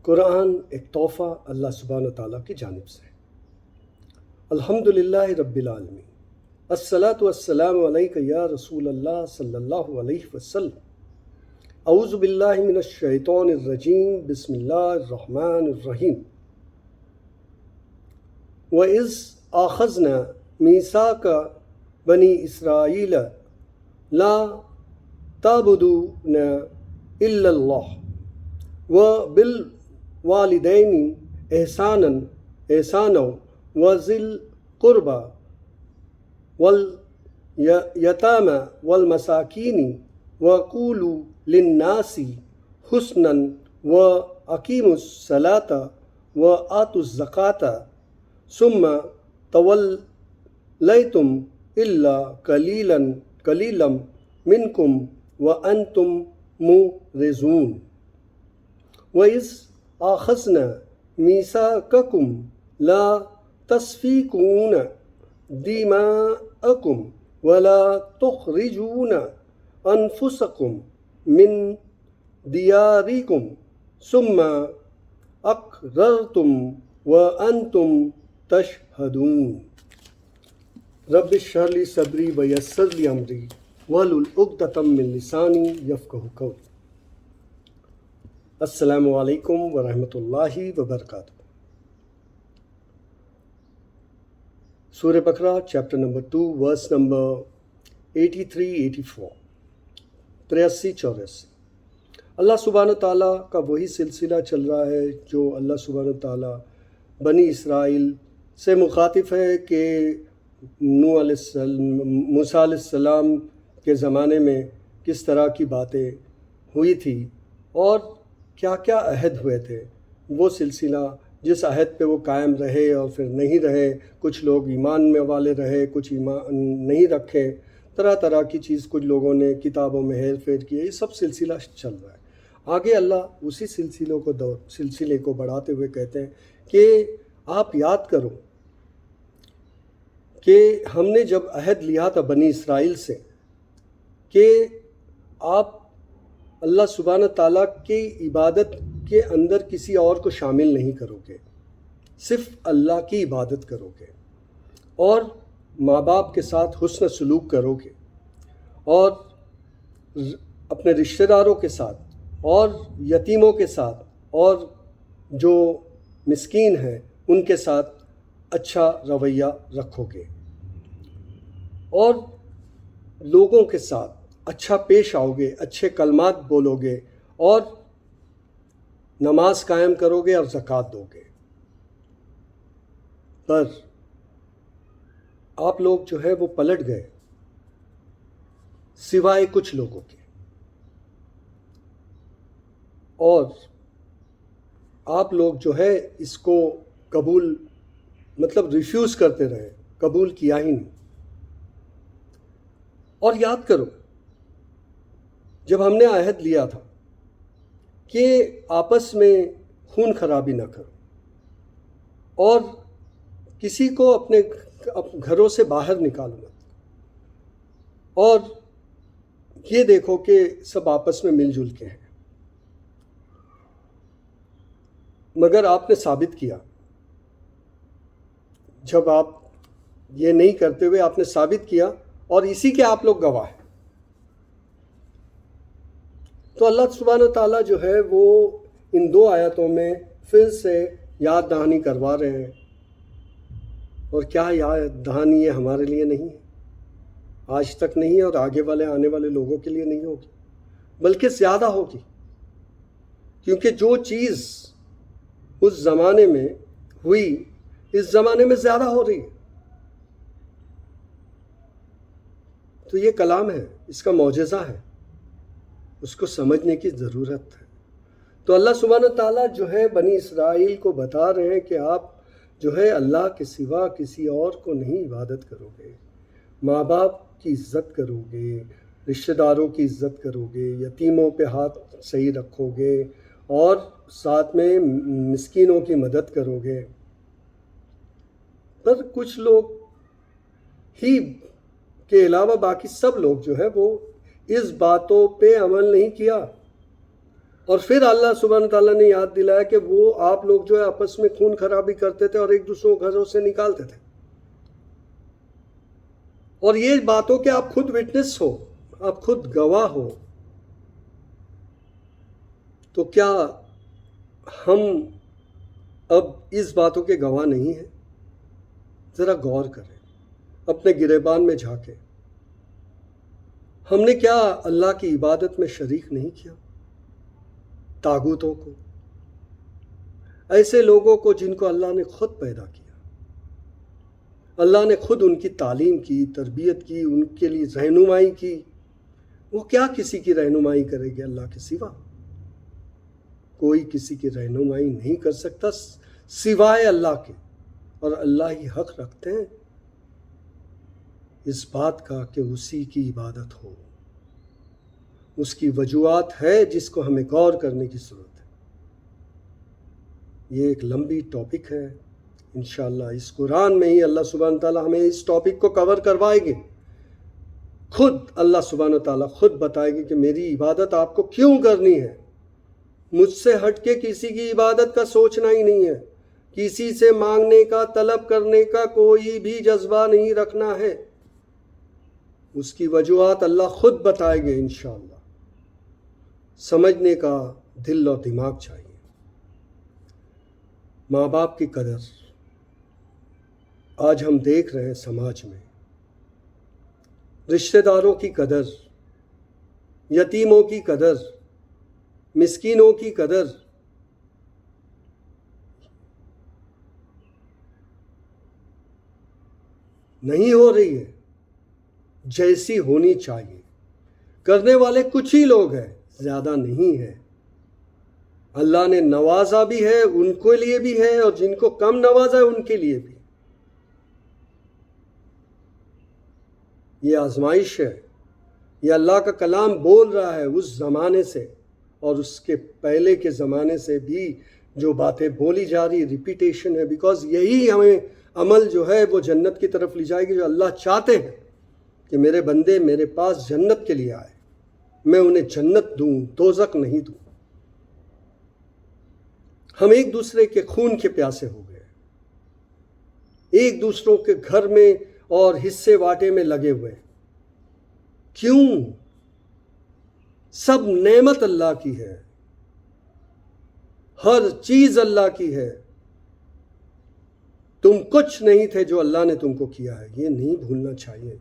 قرآن ایک تحفہ اللہ سبحانہ تعالیٰ کی جانب سے. الحمدللہ رب العالمین، الصلاۃ والسلام علیک یا رسول اللہ صلی اللہ علیہ وسلم. اعوذ باللہ من الشیطان الرجیم، بسم اللہ الرحمن الرحیم. وَإِذْ آخَذْنَا مِيثَاقَ بَنِي إِسْرَائِيلَ لَا تَعْبُدُونَ إِلَّا اللَّهَ وَبِالْوَالِدَيْنِ إِحْسَانًا وَذِي الْقُرْبَى وَالْيَتَامَى وَالْمَسَاكِينِ وَقُولُوا لِلنَّاسِ حُسْنًا وَأَقِيمُوا الصَّلَاةَ وَآتُوا الزَّكَاةَ ثُمَّ تَوَلَّيْتُمْ إِلَّا قَلِيلًا مِنْكُمْ وَأَنْتُمْ مُعْرِضُونَ. وَإِذْ أَخَذْنَا مِيثَاقَكُمْ لَا تَسْفِكُونَ دِمَاءَكُمْ وَلَا تُخْرِجُونَ أَنفُسَكُمْ مِنْ دِيَارِكُمْ ثُمَّ أَقْرَرْتُمْ وَأَنْتُمْ تَشْهَدُونَ. رب اشرح لي صدري ويسر لي أمري واحلل عقدة من لساني يفقهوا قولي. السلام علیکم ورحمۃ اللہ وبرکاتہ. سورہ بقرہ چیپٹر نمبر 2 ورس نمبر 83-84 83-84. اللہ سبحانہ تعالیٰ کا وہی سلسلہ چل رہا ہے جو اللہ سبحانہ تعالیٰ بنی اسرائیل سے مخاطب ہے کہ موسیٰ علیہ السلام کے زمانے میں کس طرح کی باتیں ہوئی تھی اور کیا کیا عہد ہوئے تھے. وہ سلسلہ جس عہد پہ وہ قائم رہے اور پھر نہیں رہے، کچھ لوگ ایمان میں والے رہے، کچھ ایمان نہیں رکھے، طرح طرح کی چیز کچھ لوگوں نے کتابوں میں ہیر پھیر کیے. یہ سب سلسلہ چل رہا ہے. آگے اللہ اسی سلسلے کو بڑھاتے ہوئے کہتے ہیں کہ آپ یاد کرو کہ ہم نے جب عہد لیا تھا بنی اسرائیل سے کہ آپ اللہ سبحانہ تعالیٰ کی عبادت کے اندر کسی اور کو شامل نہیں کرو گے، صرف اللہ کی عبادت کرو گے اور ماں باپ کے ساتھ حسن سلوک کرو گے اور اپنے رشتہ داروں کے ساتھ اور یتیموں کے ساتھ اور جو مسکین ہیں ان کے ساتھ اچھا رویہ رکھو گے اور لوگوں کے ساتھ اچھا پیش آؤ گے، اچھے کلمات بولو گے اور نماز قائم کرو گے اور زکوٰۃ دو گے. پر آپ لوگ جو ہے وہ پلٹ گئے سوائے کچھ لوگوں کے، اور آپ لوگ جو ہے اس کو قبول ریفیوز کرتے رہے، قبول کیا ہی نہیں. اور یاد کرو جب ہم نے عہد لیا تھا کہ آپس میں خون خرابی نہ کرو اور کسی کو اپنے گھروں سے باہر نکالو مت، اور یہ دیکھو کہ سب آپس میں مل جل کے ہیں. مگر آپ نے ثابت کیا، جب آپ یہ نہیں کرتے ہوئے آپ نے ثابت کیا اور اسی کے آپ لوگ گواہ ہیں. تو اللہ سبحانہ تعالیٰ جو ہے وہ ان 2 آیتوں میں پھر سے یاد دہانی کروا رہے ہیں. اور کیا یاد دہانی یہ ہمارے لیے نہیں ہے، آج تک نہیں ہے اور آگے آنے والے لوگوں کے لیے نہیں ہوگی، بلکہ زیادہ ہوگی، کیونکہ جو چیز اس زمانے میں ہوئی اس زمانے میں زیادہ ہو رہی ہے. تو یہ کلام ہے، اس کا معجزہ ہے، اس کو سمجھنے کی ضرورت ہے. تو اللہ سبحانہ تعالیٰ جو ہے بنی اسرائیل کو بتا رہے ہیں کہ آپ جو ہے اللہ کے سوا کسی اور کو نہیں عبادت کرو گے، ماں باپ کی عزت کرو گے، رشتہ داروں کی عزت کرو گے، یتیموں پہ ہاتھ صحیح رکھو گے اور ساتھ میں مسکینوں کی مدد کرو گے. پر کچھ لوگ ہی کے علاوہ باقی سب لوگ جو ہے وہ اس باتوں پہ عمل نہیں کیا. اور پھر اللہ سبحانہ تعالیٰ نے یاد دلایا کہ وہ آپ لوگ جو ہے آپس میں خون خرابی کرتے تھے اور ایک دوسروں کو گھروں سے نکالتے تھے. اور یہ باتوں کے آپ خود وٹنس ہو، آپ خود گواہ ہو. تو کیا ہم اب اس باتوں کے گواہ نہیں ہیں؟ ذرا غور کریں، اپنے گریبان میں جھانکیں. ہم نے کیا اللہ کی عبادت میں شریک نہیں کیا طاغوتوں کو، ایسے لوگوں کو جن کو اللہ نے خود پیدا کیا، اللہ نے خود ان کی تعلیم کی، تربیت کی، ان کے لیے رہنمائی کی. وہ کیا کسی کی رہنمائی کرے گے اللہ کے سوا؟ کوئی کسی کی رہنمائی نہیں کر سکتا سوائے اللہ کے، اور اللہ ہی حق رکھتے ہیں اس بات کا کہ اسی کی عبادت ہو. اس کی وجوہات ہے جس کو ہمیں غور کرنے کی ضرورت ہے. یہ ایک لمبی ٹاپک ہے، انشاءاللہ اس قرآن میں ہی اللہ سبحانہ تعالیٰ ہمیں اس ٹاپک کو کور کروائے گے. خود اللہ سبحانہ تعالیٰ خود بتائے گے کہ میری عبادت آپ کو کیوں کرنی ہے. مجھ سے ہٹ کے کسی کی عبادت کا سوچنا ہی نہیں ہے، کسی سے مانگنے کا، طلب کرنے کا کوئی بھی جذبہ نہیں رکھنا ہے. اس کی وجوہات اللہ خود بتائے گے انشاءاللہ. سمجھنے کا دل اور دماغ چاہیے. ماں باپ کی قدر آج ہم دیکھ رہے ہیں سماج میں. رشتہ داروں کی قدر، یتیموں کی قدر، مسکینوں کی قدر. نہیں ہو رہی ہے جیسی ہونی چاہیے. کرنے والے کچھ ہی لوگ ہیں، زیادہ نہیں ہے. اللہ نے نوازا بھی ہے، ان کے لیے بھی ہے، اور جن کو کم نوازا ہے ان کے لیے بھی. یہ آزمائش ہے. یہ اللہ کا کلام بول رہا ہے اس زمانے سے اور اس کے پہلے کے زمانے سے بھی جو باتیں بولی جا رہی، ریپیٹیشن ہے. بیکاز یہی ہمیں عمل جو ہے وہ جنت کی طرف لے جائے گی. جو اللہ چاہتے ہیں کہ میرے بندے میرے پاس جنت کے لیے آئے، میں انہیں جنت دوں، دوزخ نہیں دوں. ہم ایک دوسرے کے خون کے پیاسے ہو گئے، ایک دوسروں کے گھر میں اور حصے واٹے میں لگے ہوئے. کیوں؟ سب نعمت اللہ کی ہے، ہر چیز اللہ کی ہے. تم کچھ نہیں تھے جو اللہ نے تم کو کیا ہے، یہ نہیں بھولنا چاہیے.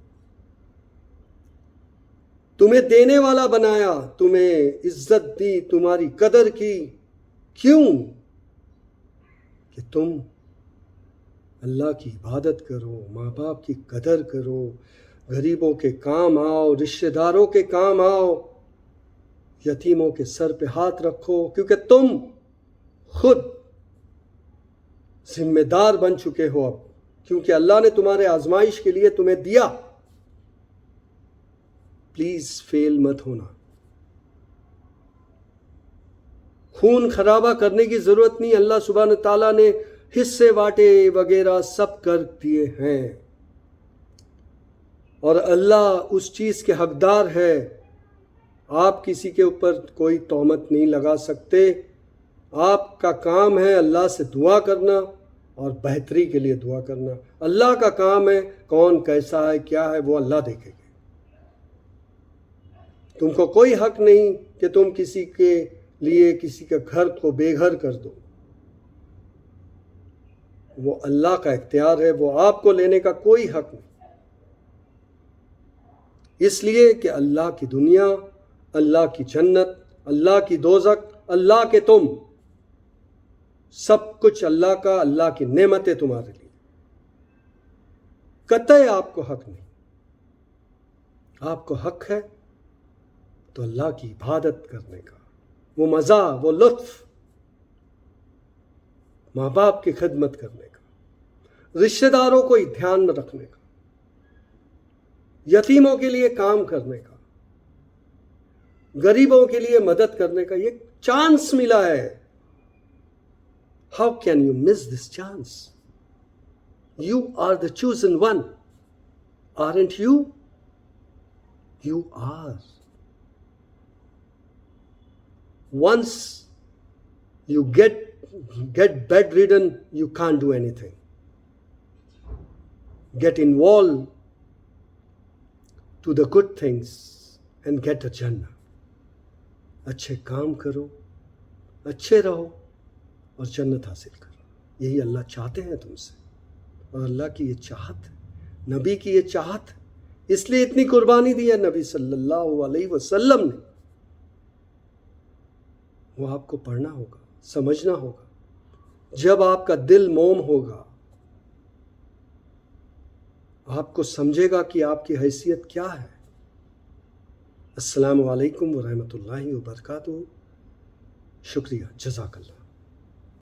تمہیں دینے والا بنایا، تمہیں عزت دی، تمہاری قدر کی. کیوں؟ کہ تم اللہ کی عبادت کرو، ماں باپ کی قدر کرو، غریبوں کے کام آؤ، رشتہ داروں کے کام آؤ، یتیموں کے سر پہ ہاتھ رکھو. کیونکہ تم خود ذمہ دار بن چکے ہو اب، کیونکہ اللہ نے تمہارے آزمائش کے لیے تمہیں دیا. پلیز فیل مت ہونا. خون خرابہ کرنے کی ضرورت نہیں. اللہ سبحانہ تعالیٰ نے حصے واٹے وغیرہ سب کر دیے ہیں، اور اللہ اس چیز کے حقدار ہے. آپ کسی کے اوپر کوئی تہمت نہیں لگا سکتے. آپ کا کام ہے اللہ سے دعا کرنا اور بہتری کے لیے دعا کرنا. اللہ کا کام ہے، کون کیسا ہے کیا ہے وہ اللہ دیکھے گے. تم کو کوئی حق نہیں کہ تم کسی کے لیے کسی کے گھر کو بے گھر کر دو. وہ اللہ کا اختیار ہے، وہ آپ کو لینے کا کوئی حق نہیں. اس لیے کہ اللہ کی دنیا، اللہ کی جنت، اللہ کی دوزخ، اللہ کے تم، سب کچھ اللہ کا، اللہ کی نعمتیں تمہارے لیے. قطعی آپ کو حق نہیں. آپ کو حق ہے تو اللہ کی عبادت کرنے کا، وہ مزہ، وہ لطف، ماں باپ کی خدمت کرنے کا، رشتہ داروں کو دھیان میں رکھنے کا، یتیموں کے لیے کام کرنے کا، غریبوں کے لیے مدد کرنے کا. یہ چانس ملا ہے. How can you miss this chance? You are the chosen one. Aren't you? You are. once you get bedridden, you can't do anything. Get involved to the good things and get a Jannah. اچھے کام کرو, اچھے رہو اور جنت حاصل کرو. یہی اللہ چاہتے ہیں تم سے, اور اللہ کی یہ چاہت, نبی کی یہ چاہت, اس لیے اتنی قربانی دی ہے نبی صلی اللہ علیہ وسلم نے. وہ آپ کو پڑھنا ہوگا, سمجھنا ہوگا. جب آپ کا دل موم ہوگا, آپ کو سمجھے گا کہ آپ کی حیثیت کیا ہے. السلام علیکم ورحمۃ اللہ وبرکاتہ. شکریہ, جزاک اللہ.